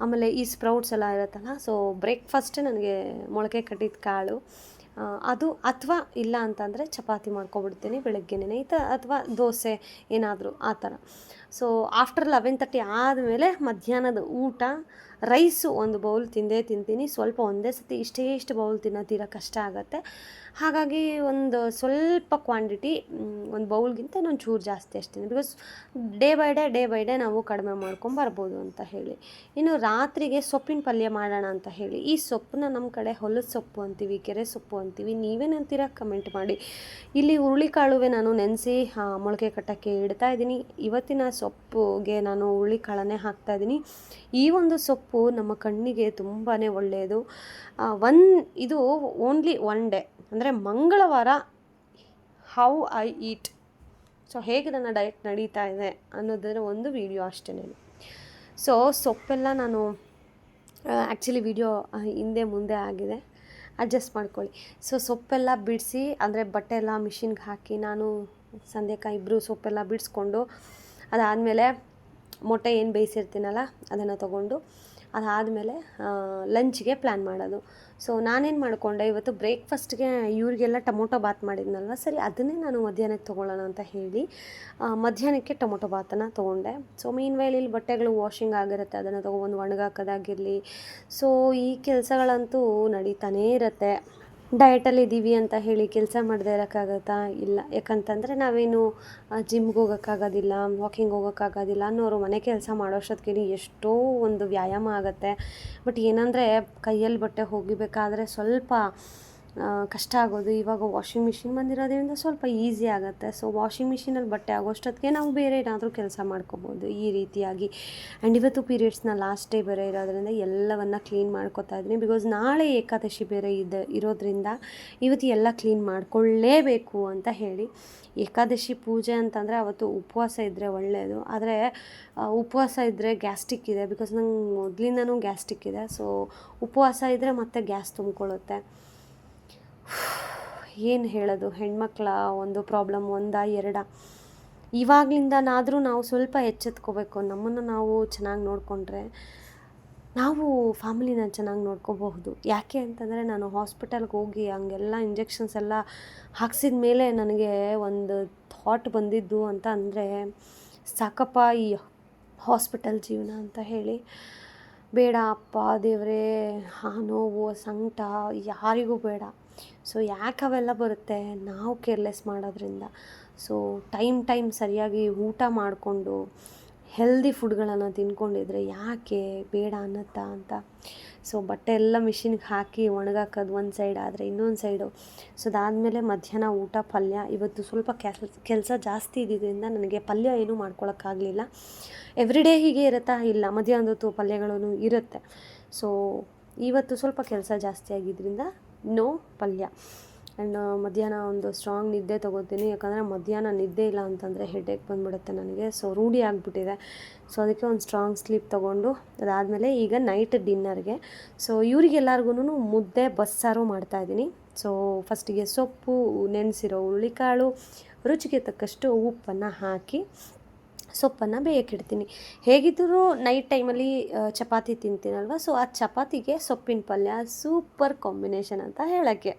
ಆಮೇಲೆ ಈ ಸ್ಪ್ರೌಟ್ಸ್ ಎಲ್ಲ ಇರುತ್ತಲ್ಲ, ಸೊ ಬ್ರೇಕ್ಫಾಸ್ಟೇ ನನಗೆ ಮೊಳಕೆ ಕಟ್ಟಿದ ಕಾಳು ಅದು, ಅಥವಾ ಇಲ್ಲ ಅಂತಂದರೆ ಚಪಾತಿ ಮಾಡ್ಕೊಬಿಡ್ತೀನಿ ಬೆಳಗ್ಗೆನೇ, ಅಥವಾ ದೋಸೆ ಏನಾದರೂ ಆ ಥರ. ಸೊ ಆಫ್ಟರ್ 11:30 ಆದಮೇಲೆ ಮಧ್ಯಾಹ್ನದ ಊಟ ರೈಸು ಒಂದು ಬೌಲ್ ತಿಂತೀನಿ. ಸ್ವಲ್ಪ ಒಂದೇ ಸತಿ ಇಷ್ಟು ಬೌಲ್ ತಿನ್ನೋತೀರ ಕಷ್ಟ ಆಗುತ್ತೆ. ಹಾಗಾಗಿ ಒಂದು ಸ್ವಲ್ಪ ಕ್ವಾಂಟಿಟಿ, ಒಂದು ಬೌಲ್ಗಿಂತ ಇನ್ನೊಂದು ಚೂರು ಜಾಸ್ತಿ ಅಷ್ಟೇ, ಬಿಕಾಸ್ ಡೇ ಬೈ ಡೇ ನಾವು ಕಡಿಮೆ ಮಾಡ್ಕೊಂಬರ್ಬೋದು ಅಂತ ಹೇಳಿ. ಇನ್ನು ರಾತ್ರಿಗೆ ಸೊಪ್ಪಿನ ಪಲ್ಯ ಮಾಡೋಣ ಅಂತ ಹೇಳಿ. ಈ ಸೊಪ್ಪನ್ನ ನಮ್ಮ ಕಡೆ ಹೊಲದ ಸೊಪ್ಪು ಅಂತೀವಿ, ಕೆರೆ ಸೊಪ್ಪು ಅಂತೀವಿ, ನೀವೇನಂತೀರ ಕಮೆಂಟ್ ಮಾಡಿ. ಇಲ್ಲಿ ಹುರುಳಿಕಾಳುವೆ ನಾನು ನೆನೆಸಿ ಮೊಳಕೆ ಕಟ್ಟೋಕ್ಕೆ ಇಡ್ತಾ ಇದ್ದೀನಿ. ಇವತ್ತಿನ ಸೊಪ್ಪುಗೆ ನಾನು ಹುರುಳಿಕಾಳನ್ನೇ ಹಾಕ್ತಾಯಿದ್ದೀನಿ. ಈ ಒಂದು ಸೊಪ್ಪು ನಮ್ಮ ಕಣ್ಣಿಗೆ ತುಂಬಾ ಒಳ್ಳೆಯದು. ಇದು ಓನ್ಲಿ ಒನ್ ಡೇ, ಅಂದರೆ ಮಂಗಳವಾರ ಹೌ ಐ ಈಟ್, ಸೊ ಹೇಗೆ ನನ್ನ ಡಯಟ್ ನಡೀತಾ ಇದೆ ಅನ್ನೋದರ ಒಂದು ವಿಡಿಯೋ ಅಷ್ಟೇ. ಸೊ ಸೊಪ್ಪೆಲ್ಲ ನಾನು ಆ್ಯಕ್ಚುಲಿ ವಿಡಿಯೋ ಹಿಂದೆ ಮುಂದೆ ಆಗಿದೆ, ಅಡ್ಜಸ್ಟ್ ಮಾಡ್ಕೊಳ್ಳಿ. ಸೊ ಸೊಪ್ಪೆಲ್ಲ ಬಿಡಿಸಿ, ಅಂದರೆ ಬಟ್ಟೆ ಎಲ್ಲ ಮಿಷಿನ್ಗೆ ಹಾಕಿ ನಾನು ಸಂಧ್ಯಾಕಾಯಿ ಇಬ್ಬರು ಸೊಪ್ಪೆಲ್ಲ ಬಿಡಿಸ್ಕೊಂಡು, ಅದಾದಮೇಲೆ ಮೊಟ್ಟೆ ಏನು ಬೇಯಿಸಿರ್ತೀನಲ್ಲ ಅದನ್ನು ತೊಗೊಂಡು, ಅದಾದಮೇಲೆ ಲಂಚ್ಗೆ ಪ್ಲ್ಯಾನ್ ಮಾಡೋದು. ಸೊ ನಾನೇನು ಮಾಡಿಕೊಂಡೆ, ಇವತ್ತು ಬ್ರೇಕ್ಫಾಸ್ಟ್ಗೆ ಇವರಿಗೆಲ್ಲ ಟೊಮೊಟೊ ಬಾತ್ ಮಾಡಿದ್ನಲ್ವ, ಸರಿ ಅದನ್ನೇ ನಾನು ಮಧ್ಯಾಹ್ನಕ್ಕೆ ತೊಗೊಳ್ಳೋಣ ಅಂತ ಹೇಳಿ ಮಧ್ಯಾಹ್ನಕ್ಕೆ ಟೊಮೊಟೊ ಬಾತನ್ನು ತೊಗೊಂಡೆ. ಸೊ ಮೀನ್ ವೈಲ್ ಇಲ್ಲಿ ಬಟ್ಟೆಗಳು ವಾಷಿಂಗ್ ಆಗಿರುತ್ತೆ, ಅದನ್ನು ತೊಗೊಬಂದು ಒಣಗಾಕೋದಾಗಿರಲಿ. ಸೊ ಈ ಕೆಲಸಗಳಂತೂ ನಡೀತಾನೇ ಇರುತ್ತೆ. ಡಯಟಲ್ಲಿ ಇದ್ದೀವಿ ಅಂತ ಹೇಳಿ ಕೆಲಸ ಮಾಡದೇ ಇರೋಕ್ಕಾಗತ್ತಾ? ಇಲ್ಲ. ಯಾಕಂತಂದರೆ ನಾವೇನು ಜಿಮ್ಗೆ ಹೋಗೋಕ್ಕಾಗೋದಿಲ್ಲ, ವಾಕಿಂಗ್ ಹೋಗೋಕ್ಕಾಗೋದಿಲ್ಲ ಅನ್ನೋರು ಮನೆ ಕೆಲಸ ಮಾಡೋಷ್ಟೊತ್ತಿಗೆ ಎಷ್ಟೋ ಒಂದು ವ್ಯಾಯಾಮ ಆಗುತ್ತೆ. ಬಟ್ ಏನಂದರೆ ಕೈಯಲ್ಲಿ ಬಟ್ಟೆ ಒಗಿಬೇಕಾದ್ರೆ ಸ್ವಲ್ಪ ಕಷ್ಟ ಆಗೋದು. ಇವಾಗ ವಾಷಿಂಗ್ ಮಿಷಿನ್ ಬಂದಿರೋದ್ರಿಂದ ಸ್ವಲ್ಪ ಈಸಿ ಆಗುತ್ತೆ. ಸೊ ವಾಷಿಂಗ್ ಮಿಷಿನಲ್ಲಿ ಬಟ್ಟೆ ಆಗೋಷ್ಟೊತ್ತಿಗೆ ನಾವು ಬೇರೆ ಏನಾದರೂ ಕೆಲಸ ಮಾಡ್ಕೋಬೋದು ಈ ರೀತಿಯಾಗಿ. ಆ್ಯಂಡ್ ಇವತ್ತು ಪೀರಿಯಡ್ಸ್ನ ಲಾಸ್ಟ್ ಡೇ ಬೇರೆ ಇರೋದ್ರಿಂದ ಎಲ್ಲವನ್ನು ಕ್ಲೀನ್ ಮಾಡ್ಕೋತಾ ಇದ್ದೀನಿ, ಬಿಕಾಸ್ ನಾಳೆ ಏಕಾದಶಿ ಬೇರೆ ಇರೋದ್ರಿಂದ ಇವತ್ತು ಎಲ್ಲ ಕ್ಲೀನ್ ಮಾಡ್ಕೊಳ್ಳೇಬೇಕು ಅಂತ ಹೇಳಿ. ಏಕಾದಶಿ ಪೂಜೆ ಅಂತಂದರೆ ಅವತ್ತು ಉಪವಾಸ ಇದ್ದರೆ ಒಳ್ಳೆಯದು, ಆದರೆ ಉಪವಾಸ ಇದ್ದರೆ ಗ್ಯಾಸ್ಟ್ರಿಕ್ ಇದೆ, ಬಿಕಾಸ್ ನಂಗೆ ಮೊದಲಿಂದನೂ ಗ್ಯಾಸ್ಟ್ರಿಕ್ ಇದೆ. ಸೊ ಉಪವಾಸ ಇದ್ದರೆ ಮತ್ತೆ ಗ್ಯಾಸ್ ತುಂಬಿಕೊಳ್ಳುತ್ತೆ. ಏನು ಹೇಳೋದು, ಹೆಣ್ಮಕ್ಳ ಒಂದು ಪ್ರಾಬ್ಲಮ್ ಒಂದಾ ಎರಡಾ? ಇವಾಗಲಿಂದನಾದರೂ ನಾವು ಸ್ವಲ್ಪ ಎಚ್ಚೆತ್ಕೋಬೇಕು. ನಮ್ಮನ್ನು ನಾವು ಚೆನ್ನಾಗಿ ನೋಡಿಕೊಂಡ್ರೆ ನಾವು ಫ್ಯಾಮಿಲಿನ ಚೆನ್ನಾಗಿ ನೋಡ್ಕೋಬಹುದು. ಯಾಕೆ ಅಂತಂದರೆ ನಾನು ಹಾಸ್ಪಿಟಲ್ಗೆ ಹೋಗಿ ಹಂಗೆಲ್ಲ ಇಂಜೆಕ್ಷನ್ಸ್ ಎಲ್ಲ ಹಾಕ್ಸಿದ ಮೇಲೆ ನನಗೆ ಒಂದು ಥಾಟ್ ಬಂದಿದ್ದು ಅಂತ ಅಂದರೆ, ಸಾಕಪ್ಪ ಈ ಹಾಸ್ಪಿಟಲ್ ಜೀವನ ಅಂತ ಹೇಳಿ. ಬೇಡ ಅಪ್ಪ ದೇವರೇ, ಆ ನೋವು ಸಂಕಟ ಯಾರಿಗೂ ಬೇಡ. ಸೊ ಯಾಕೆ ಅವೆಲ್ಲ ಬರುತ್ತೆ? ನಾವು ಕೇರ್ಲೆಸ್ ಮಾಡೋದ್ರಿಂದ. ಸೊ ಟೈಮ್ ಸರಿಯಾಗಿ ಊಟ ಮಾಡಿಕೊಂಡು ಹೆಲ್ದಿ ಫುಡ್ಗಳನ್ನು ತಿನ್ಕೊಂಡಿದ್ರೆ ಯಾಕೆ ಬೇಡ ಅನ್ನತ್ತಾ ಅಂತ. ಸೊ ಬಟ್ಟೆ ಎಲ್ಲ ಮಿಷಿನ್ಗೆ ಹಾಕಿ ಒಣಗಾಕೋದು ಒಂದು ಸೈಡ್ ಆದರೆ, ಇನ್ನೊಂದು ಸೈಡು ಸೊ ಅದಾದಮೇಲೆ ಮಧ್ಯಾಹ್ನ ಊಟ ಪಲ್ಯ. ಇವತ್ತು ಸ್ವಲ್ಪ ಕೆಲಸ ಜಾಸ್ತಿ ಇದ್ದಿದ್ದರಿಂದ ನನಗೆ ಪಲ್ಯ ಏನೂ ಮಾಡ್ಕೊಳಕ್ಕಾಗಲಿಲ್ಲ. ಎವ್ರಿಡೇ ಹೀಗೆ ಇರುತ್ತಾ? ಇಲ್ಲ, ಮಧ್ಯಾಹ್ನದ ಹೊತ್ತು ಪಲ್ಯಗಳೂ ಇರುತ್ತೆ. ಸೊ ಇವತ್ತು ಸ್ವಲ್ಪ ಕೆಲಸ ಜಾಸ್ತಿ ಆಗಿದ್ದರಿಂದ ನೋ ಪಲ್ಯ. ಆ್ಯಂಡ್ ಮಧ್ಯಾಹ್ನ ಒಂದು ಸ್ಟ್ರಾಂಗ್ ನಿದ್ದೆ ತೊಗೋತೀನಿ, ಯಾಕಂದರೆ ಮಧ್ಯಾಹ್ನ ನಿದ್ದೆ ಇಲ್ಲ ಅಂತಂದರೆ ಹೆಡ್ಏಕ್ ಬಂದುಬಿಡುತ್ತೆ ನನಗೆ. ಸೊ ರೂಢಿ ಆಗಿಬಿಟ್ಟಿದೆ. ಸೊ ಅದಕ್ಕೆ ಒಂದು ಸ್ಟ್ರಾಂಗ್ ಸ್ಲೀಪ್ ತೊಗೊಂಡು ಅದಾದಮೇಲೆ ಈಗ ನೈಟ್ ಡಿನ್ನರ್ಗೆ ಸೊ ಇವರಿಗೆಲ್ಲರಿಗೂ ಮುದ್ದೆ ಬಸ್ಸಾರು ಮಾಡ್ತಾಯಿದ್ದೀನಿ. ಸೊ ಫಸ್ಟಿಗೆ ಸೊಪ್ಪು, ನೆನೆಸಿರೋ ಹುರುಳಿಕಾಳು, ರುಚಿಗೆ ತಕ್ಕಷ್ಟು ಉಪ್ಪನ್ನು ಹಾಕಿ ಸೊಪ್ಪನ್ನು ಬೇಯಕ್ಕಿಡ್ತೀನಿ. ಹೇಗಿದ್ದರೂ ನೈಟ್ ಟೈಮಲ್ಲಿ ಚಪಾತಿ ತಿಂತೀನಲ್ವ, ಸೊ ಆ ಚಪಾತಿಗೆ ಸೊಪ್ಪಿನ ಪಲ್ಯ ಸೂಪರ್ ಕಾಂಬಿನೇಷನ್ ಅಂತ ಹೇಳೋಕ್ಕೆ.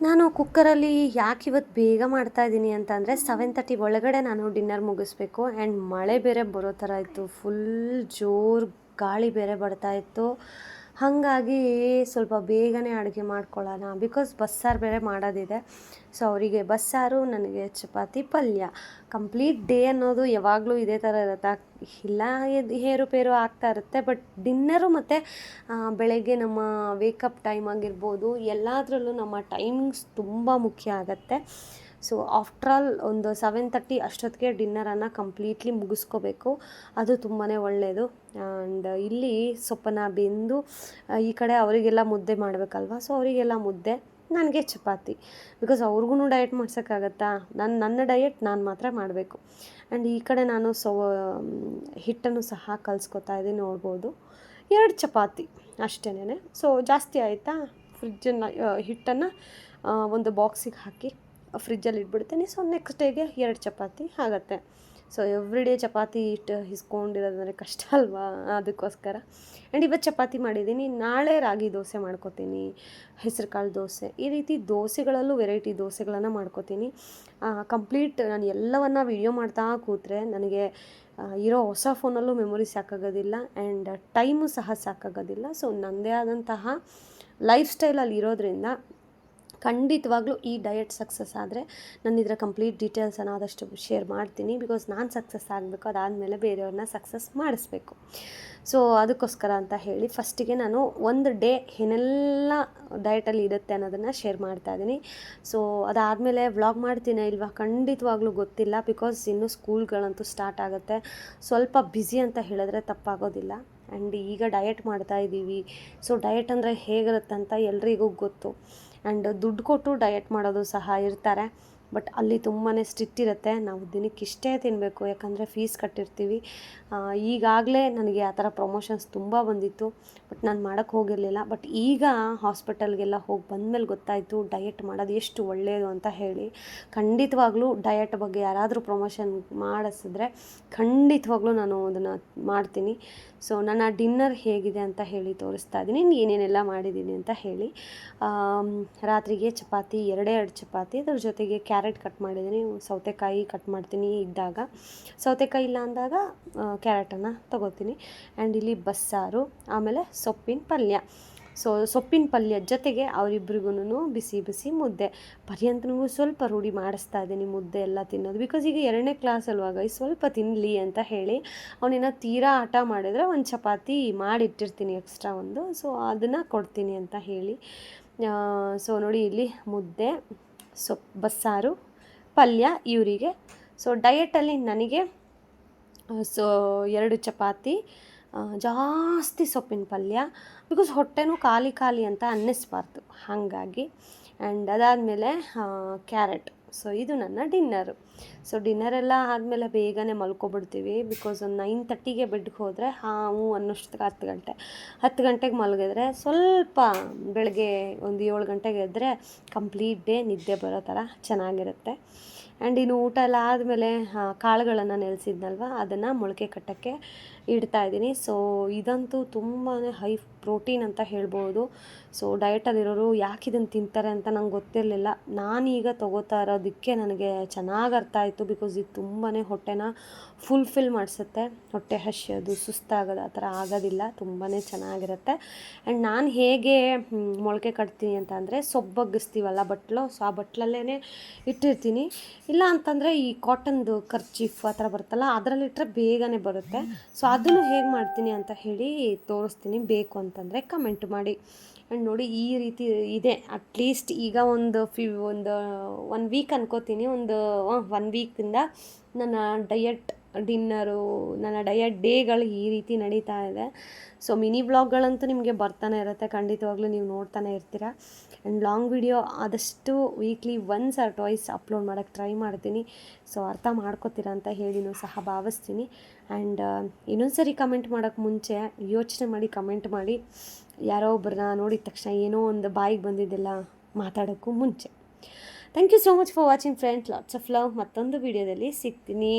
ನಾನು ಕುಕ್ಕರಲ್ಲಿ ಯಾಕೆ ಇವತ್ತು ಬೇಗ ಮಾಡ್ತಾಯಿದ್ದೀನಿ ಅಂತಂದರೆ 7:30 ಒಳಗಡೆ ನಾನು ಡಿನ್ನರ್ ಮುಗಿಸ್ಬೇಕು. ಆ್ಯಂಡ್ ಮಳೆ ಬೇರೆ ಬರೋ ಥರ ಇತ್ತು, ಫುಲ್ ಜೋರು ಗಾಳಿ ಬೇರೆ ಬರ್ತಾಯಿತ್ತು. ಹಾಗಾಗಿ ಸ್ವಲ್ಪ ಬೇಗನೆ ಅಡುಗೆ ಮಾಡ್ಕೊಳ್ಳೋಣ, ಬಿಕಾಸ್ ಬಸ್ಸಾರು ಬೇರೆ ಮಾಡೋದಿದೆ. ಸೊ ಅವರಿಗೆ ಬಸ್ಸಾರು, ನನಗೆ ಚಪಾತಿ, ಪಲ್ಯ. ಕಂಪ್ಲೀಟ್ ಡೇ ಅನ್ನೋದು ಯಾವಾಗಲೂ ಇದೇ ಥರ ಇರುತ್ತೆ, ಇಲ್ಲ ಏರುಪೇರು ಆಗ್ತಾ ಇರುತ್ತೆ. ಬಟ್ ಡಿನ್ನರು ಮತ್ತು ಬೆಳಗ್ಗೆ ನಮ್ಮ ವೇಕಪ್ ಟೈಮ್ ಆಗಿರ್ಬೋದು, ಎಲ್ಲದರಲ್ಲೂ ನಮ್ಮ ಟೈಮಿಂಗ್ಸ್ ತುಂಬ ಮುಖ್ಯ ಆಗುತ್ತೆ. ಸೊ ಆಫ್ಟರ್ ಆಲ್ ಒಂದು 7:30 ಅಷ್ಟೊತ್ತಿಗೆ ಡಿನ್ನರನ್ನು ಕಂಪ್ಲೀಟ್ಲಿ ಮುಗಿಸ್ಕೋಬೇಕು, ಅದು ತುಂಬಾ ಒಳ್ಳೆಯದು. ಆ್ಯಂಡ್ ಇಲ್ಲಿ ಸೊಪ್ಪನ್ನು ಬೆಂದು ಈ ಕಡೆ ಅವರಿಗೆಲ್ಲ ಮುದ್ದೆ ಮಾಡಬೇಕಲ್ವ, ಸೊ ಅವರಿಗೆಲ್ಲ ಮುದ್ದೆ, ನನಗೆ ಚಪಾತಿ. ಬಿಕಾಸ್ ಅವ್ರಿಗೂ ಡಯಟ್ ಮಾಡ್ಸೋಕ್ಕಾಗತ್ತಾ, ನನ್ನ ಡಯಟ್ ನಾನು ಮಾತ್ರ ಮಾಡಬೇಕು. ಆ್ಯಂಡ್ ಈ ಕಡೆ ನಾನು ಹಿಟ್ಟನ್ನು ಸಹ ಕಲಿಸ್ಕೊತಾ ಇದ್ದೀನಿ, ನೋಡ್ಬೋದು. 2 ಚಪಾತಿ ಅಷ್ಟೇನೆ. ಸೊ ಜಾಸ್ತಿ ಆಯಿತಾ, ಫ್ರಿಜ್ಜನ್ನು ಹಿಟ್ಟನ್ನು ಒಂದು ಬಾಕ್ಸಿಗೆ ಹಾಕಿ ಫ್ರಿಜ್ಜಲ್ಲಿ ಇಟ್ಬಿಡ್ತೀನಿ. ಸೊ ನೆಕ್ಸ್ಟ್ ಡೇಗೆ 2 ಚಪಾತಿ ಆಗುತ್ತೆ. ಸೊ ಎವ್ರಿ ಡೇ ಚಪಾತಿ ಹಿಟ್ಟು ಇಸ್ಕೊಂಡಿರೋದಂದರೆ ಕಷ್ಟ ಅಲ್ವಾ, ಅದಕ್ಕೋಸ್ಕರ. ಆ್ಯಂಡ್ ಇವತ್ತು ಚಪಾತಿ ಮಾಡಿದ್ದೀನಿ, ನಾಳೆ ರಾಗಿ ದೋಸೆ ಮಾಡ್ಕೊತೀನಿ, ಹೆಸರು ಕಾಳು ದೋಸೆ, ಈ ರೀತಿ ದೋಸೆಗಳಲ್ಲೂ ವೆರೈಟಿ ದೋಸೆಗಳನ್ನು ಮಾಡ್ಕೊತೀನಿ. ಕಂಪ್ಲೀಟ್ ನಾನು ಎಲ್ಲವನ್ನು ವಿಡಿಯೋ ಮಾಡ್ತಾ ಕೂತ್ರೆ ನನಗೆ ಇರೋ ಹೊಸ ಫೋನಲ್ಲೂ ಮೆಮೊರಿ ಸಾಕಾಗೋದಿಲ್ಲ, ಆ್ಯಂಡ್ ಟೈಮು ಸಹ ಸಾಕಾಗೋದಿಲ್ಲ. ಸೊ ನನ್ನದೇ ಆದಂತಹ ಲೈಫ್ ಸ್ಟೈಲಲ್ಲಿ ಇರೋದ್ರಿಂದ ಖಂಡಿತವಾಗ್ಲೂ ಈ ಡಯಟ್ ಸಕ್ಸಸ್ ಆದರೆ ನಾನು ಇದರ ಕಂಪ್ಲೀಟ್ ಡೀಟೇಲ್ಸನ್ನು ಆದಷ್ಟು ಶೇರ್ ಮಾಡ್ತೀನಿ. ಬಿಕಾಸ್ ನಾನು ಸಕ್ಸಸ್ ಆಗಬೇಕು, ಅದಾದಮೇಲೆ ಬೇರೆಯವ್ರನ್ನ ಸಕ್ಸಸ್ ಮಾಡಿಸ್ಬೇಕು. ಸೊ ಅದಕ್ಕೋಸ್ಕರ ಅಂತ ಹೇಳಿ ಫಸ್ಟಿಗೆ ನಾನು ಒಂದು ಡೇ ಏನೆಲ್ಲ ಡಯಟಲ್ಲಿ ಇರುತ್ತೆ ಅನ್ನೋದನ್ನು ಶೇರ್ ಮಾಡ್ತಾಯಿದ್ದೀನಿ. ಸೊ ಅದಾದಮೇಲೆ ವ್ಲಾಗ್ ಮಾಡ್ತೀನಿ ಇಲ್ವಾ ಖಂಡಿತವಾಗ್ಲೂ ಗೊತ್ತಿಲ್ಲ, ಬಿಕಾಸ್ ಇನ್ನೂ ಸ್ಕೂಲ್ಗಳಂತೂ ಸ್ಟಾರ್ಟ್ ಆಗುತ್ತೆ. ಸ್ವಲ್ಪ ಬ್ಯುಸಿ ಅಂತ ಹೇಳಿದ್ರೆ ತಪ್ಪಾಗೋದಿಲ್ಲ. ಆ್ಯಂಡ್ ಈಗ ಡಯಟ್ ಮಾಡ್ತಾಯಿದ್ದೀವಿ. ಸೊ ಡಯಟ್ ಅಂದರೆ ಹೇಗಿರುತ್ತೆ ಅಂತ ಎಲ್ರಿಗೂ ಗೊತ್ತು. ಆ್ಯಂಡ್ ದುಡ್ಡು ಕೊಟ್ಟು ಡಯಟ್ ಮಾಡೋದು ಸಹ ಇರ್ತಾರೆ, ಬಟ್ ಅಲ್ಲಿ ತುಂಬಾ ಸ್ಟ್ರಿಕ್ಟ್ ಇರುತ್ತೆ. ನಾವು ದಿನಕ್ಕಿಷ್ಟೇ ತಿನ್ನಬೇಕು, ಯಾಕಂದರೆ ಫೀಸ್ ಕಟ್ಟಿರ್ತೀವಿ. ಈಗಾಗಲೇ ನನಗೆ ಆ ಥರ ಪ್ರಮೋಷನ್ಸ್ ತುಂಬ ಬಂದಿತ್ತು, ಬಟ್ ನಾನು ಮಾಡೋಕ್ಕೆ ಹೋಗಿರಲಿಲ್ಲ. ಬಟ್ ಈಗ ಹಾಸ್ಪಿಟಲ್ಗೆಲ್ಲ ಹೋಗಿ ಬಂದಮೇಲೆ ಗೊತ್ತಾಯಿತು ಡಯಟ್ ಮಾಡೋದು ಎಷ್ಟು ಒಳ್ಳೆಯದು ಅಂತ ಹೇಳಿ. ಖಂಡಿತವಾಗ್ಲೂ ಡಯಟ್ ಬಗ್ಗೆ ಯಾರಾದರೂ ಪ್ರಮೋಷನ್ ಮಾಡಿಸಿದ್ರೆ ಖಂಡಿತವಾಗ್ಲೂ ನಾನು ಅದನ್ನು ಮಾಡ್ತೀನಿ. ಸೊ ನನ್ನ ಡಿನ್ನರ್ ಹೇಗಿದೆ ಅಂತ ಹೇಳಿ ತೋರಿಸ್ತಾ ಇದ್ದೀನಿ, ಏನೇನೆಲ್ಲ ಮಾಡಿದ್ದೀನಿ ಅಂತ ಹೇಳಿ. ರಾತ್ರಿಗೆ ಚಪಾತಿ, 2 ಚಪಾತಿ, ಅದ್ರ ಜೊತೆಗೆ ಕ್ಯಾರೆಟ್ ಕಟ್ ಮಾಡಿದ್ದೀನಿ, ಸೌತೆಕಾಯಿ ಕಟ್ ಮಾಡ್ತೀನಿ ಇದ್ದಾಗ, ಸೌತೆಕಾಯಿ ಇಲ್ಲ ಅಂದಾಗ ಕ್ಯಾರೆಟನ್ನು ತೊಗೋತೀನಿ. ಆ್ಯಂಡ್ ಇಲ್ಲಿ ಬಸ್ಸಾರು, ಆಮೇಲೆ ಸೊಪ್ಪಿನ ಪಲ್ಯ. ಸೊ ಸೊಪ್ಪಿನ ಪಲ್ಯ ಜೊತೆಗೆ ಅವರಿಬ್ರಿಗೂ ಬಿಸಿ ಬಿಸಿ ಮುದ್ದೆ. ಪರ್ಯಂತನಿಗೂ ಸ್ವಲ್ಪ ರೂಢಿ ಮಾಡಿಸ್ತಾ ಇದ್ದೀನಿ ಮುದ್ದೆ ಎಲ್ಲ ತಿನ್ನೋದು, ಬಿಕಾಸ್ ಈಗ 2ನೇ ಕ್ಲಾಸ್ ಅಲ್ವಾಗ ಸ್ವಲ್ಪ ತಿನ್ನಲಿ ಅಂತ ಹೇಳಿ. ಅವನಿನ್ನ ತೀರಾ ಆಟ ಮಾಡಿದರೆ ಒಂದು ಚಪಾತಿ ಮಾಡಿಟ್ಟಿರ್ತೀನಿ ಎಕ್ಸ್ಟ್ರಾ ಒಂದು, ಸೊ ಅದನ್ನು ಕೊಡ್ತೀನಿ ಅಂತ ಹೇಳಿ. ಸೊ ನೋಡಿ ಇಲ್ಲಿ ಮುದ್ದೆ, ಬಸ್ಸಾರು, ಪಲ್ಯ ಇವರಿಗೆ. ಸೊ ಡಯಟಲ್ಲಿ ನನಗೆ 2 ಚಪಾತಿ, ಜಾಸ್ತಿ ಸೊಪ್ಪಿನ ಪಲ್ಯ, ಬಿಕಾಸ್ ಹೊಟ್ಟೆನೂ ಖಾಲಿ ಖಾಲಿ ಅಂತ ಅನ್ನಿಸ್ಬಾರ್ದು ಹಾಗಾಗಿ. ಆ್ಯಂಡ್ ಅದಾದಮೇಲೆ ಕ್ಯಾರೆಟ್. ಸೊ ಇದು ನನ್ನ ಡಿನ್ನರು. ಸೊ ಡಿನ್ನರೆಲ್ಲ ಆದಮೇಲೆ ಬೇಗನೆ ಮಲ್ಕೊಬಿಡ್ತೀವಿ, ಬಿಕಾಸ್ ಒಂದು 9:30ಗೆ ಬೆಡ್ಗೆ ಹೋದರೆ ಅನ್ನೋಷ್ಟಕ್ಕೆ 10 ಗಂಟೆಗೆ ಮಲಗಿದ್ರೆ ಸ್ವಲ್ಪ ಬೆಳಗ್ಗೆ ಒಂದು 7 ಗಂಟೆಗೆ ಎದ್ದರೆ ಕಂಪ್ಲೀಟ್ ಡೇ ನಿದ್ದೆ ಬರೋ ಥರ ಚೆನ್ನಾಗಿರುತ್ತೆ. ಆ್ಯಂಡ್ ಇನ್ನು ಊಟ ಎಲ್ಲ ಆದಮೇಲೆ ಕಾಳುಗಳನ್ನು ನೆನೆಸಿದ್ನಲ್ವ, ಅದನ್ನು ಮೊಳಕೆ ಕಟ್ಟೋಕ್ಕೆ ಇಡ್ತಾಯಿದ್ದೀನಿ. ಸೊ ಇದಂತೂ ತುಂಬಾ ಹೈ ಪ್ರೋಟೀನ್ ಅಂತ ಹೇಳ್ಬೋದು. ಸೊ ಡಯಟಲ್ಲಿರೋರು ಯಾಕೆ ಇದನ್ನು ತಿಂತಾರೆ ಅಂತ ನಂಗೆ ಗೊತ್ತಿರಲಿಲ್ಲ. ನಾನೀಗ ತೊಗೋತಾ ಇರೋದಕ್ಕೆ ನನಗೆ ಚೆನ್ನಾಗಿ ಅರ್ಥ ಆಯಿತು, ಬಿಕಾಸ್ ಇದು ತುಂಬಾ ಹೊಟ್ಟೆನ ಫುಲ್ಫಿಲ್ ಮಾಡಿಸುತ್ತೆ. ಹೊಟ್ಟೆ ಹಸಿಯೋದು, ಸುಸ್ತಾಗೋದು ಆ ಥರ ಆಗೋದಿಲ್ಲ, ತುಂಬಾ ಚೆನ್ನಾಗಿರುತ್ತೆ. ಆ್ಯಂಡ್ ನಾನು ಹೇಗೆ ಮೊಳಕೆ ಕಟ್ತೀನಿ ಅಂತ ಅಂದರೆ, ಸೊಪ್ಪಗ್ಗಿಸ್ತೀವಲ್ಲ ಬಟ್ಲು, ಸೊ ಆ ಬಟ್ಲಲ್ಲೇ ಇಟ್ಟಿರ್ತೀನಿ. ಇಲ್ಲ ಅಂತಂದರೆ ಈ ಕಾಟನ್ದು ಕರ್ಚೀಫ್ ಆ ಥರ ಬರುತ್ತಲ್ಲ, ಅದರಲ್ಲಿಟ್ಟರೆ ಬೇಗನೆ ಬರುತ್ತೆ. ಸೊ ಅದನ್ನು ಹೇಗೆ ಮಾಡ್ತೀನಿ ಅಂತ ಹೇಳಿ ತೋರಿಸ್ತೀನಿ, ಬೇಕು ಅಂತಂದರೆ ಕಮೆಂಟ್ ಮಾಡಿ. ಆ್ಯಂಡ್ ನೋಡಿ ಈ ರೀತಿ ಇದೆ. ಅಟ್ಲೀಸ್ಟ್ ಈಗ ಒಂದು 1 ವೀಕ್ ಅನ್ಕೋತೀನಿ, ಒಂದು 1 ವೀಕಿಂದ ನನ್ನ ಡಯಟ್ ಡಿನ್ನರು, ನನ್ನ ಡಯಟ್ ಡೇಗಳು ಈ ರೀತಿ ನಡೀತಾ ಇದೆ. ಸೊ ಮಿನಿ ವ್ಲಾಗ್ಗಳಂತೂ ನಿಮಗೆ ಬರ್ತಾನೆ ಇರುತ್ತೆ, ಖಂಡಿತವಾಗ್ಲೂ ನೀವು ನೋಡ್ತಾನೆ ಇರ್ತೀರ. ಆ್ಯಂಡ್ ಲಾಂಗ್ ವಿಡಿಯೋ ಆದಷ್ಟು ವೀಕ್ಲಿ 1 or 2 ಅಪ್ಲೋಡ್ ಮಾಡೋಕ್ಕೆ ಟ್ರೈ ಮಾಡ್ತೀನಿ. ಸೊ ಅರ್ಥ ಮಾಡ್ಕೋತೀರ ಅಂತ ಹೇಳಿನೂ ಸಹ ಭಾವಿಸ್ತೀನಿ. ಆ್ಯಂಡ್ ಇನ್ನೊಂದು ಸರಿ ಕಮೆಂಟ್ ಮಾಡೋಕ್ಕೆ ಮುಂಚೆ ಯೋಚನೆ ಮಾಡಿ ಕಮೆಂಟ್ ಮಾಡಿ, ಯಾರೋ ಒಬ್ಬರನ್ನ ನೋಡಿದ ತಕ್ಷಣ ಏನೋ ಒಂದು ಬಾಯಿಗೆ ಬಂದಿದ್ದೆಲ್ಲ ಮಾತಾಡೋಕ್ಕೂ ಮುಂಚೆ. Thank you so much for watching friends, lots of love. ಮತ್ತೊಂದು ವಿಡಿಯೋದಲ್ಲಿ ಸಿಗ್ತೀನಿ.